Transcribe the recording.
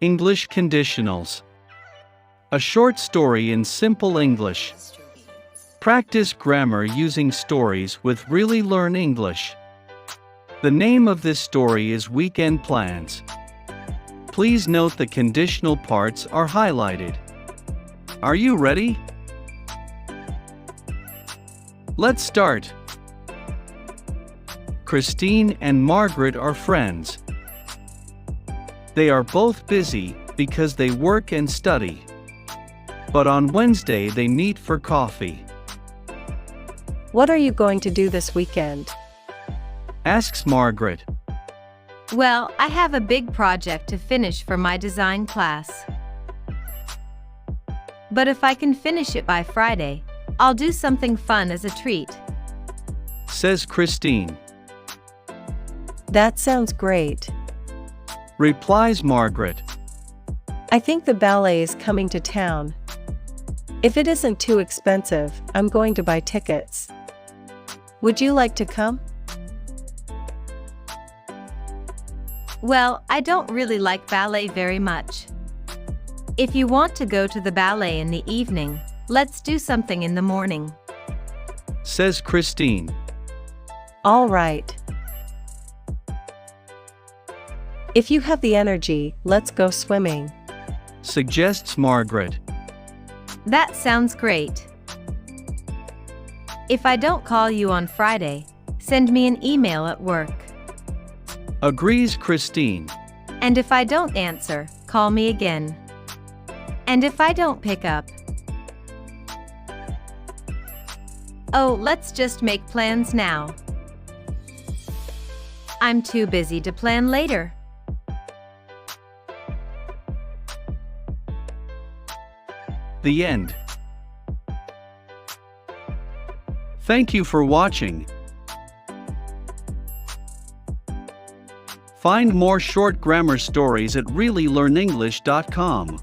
English Conditionals. A short story in simple English. Practice grammar using stories with Really Learn English. The name of this story is Weekend Plans. Please note the conditional parts are highlighted. Are you ready? Let's start. Christine and Margaret are friends. They are both busy because they work and study. But on Wednesday they meet for coffee. What are you going to do this weekend? Asks Margaret. Well, I have a big project to finish for my design class. But if I can finish it by Friday, I'll do something fun as a treat. Says Christine. That sounds great. Replies Margaret. I think the ballet is coming to town. If it isn't too expensive, I'm going to buy tickets. Would you like to come? Well, I don't really like ballet very much. If you want to go to the ballet in the evening, let's do something in the morning. Says Christine. All right. If you have the energy, let's go swimming. Suggests Margaret. That sounds great. If I don't call you on Friday, send me an email at work. Agrees Christine. And if I don't answer, call me again. And if I don't pick up, oh, let's just make plans now. I'm too busy to plan later. The end. Thank you for watching. Find more short grammar stories at reallylearnenglish.com.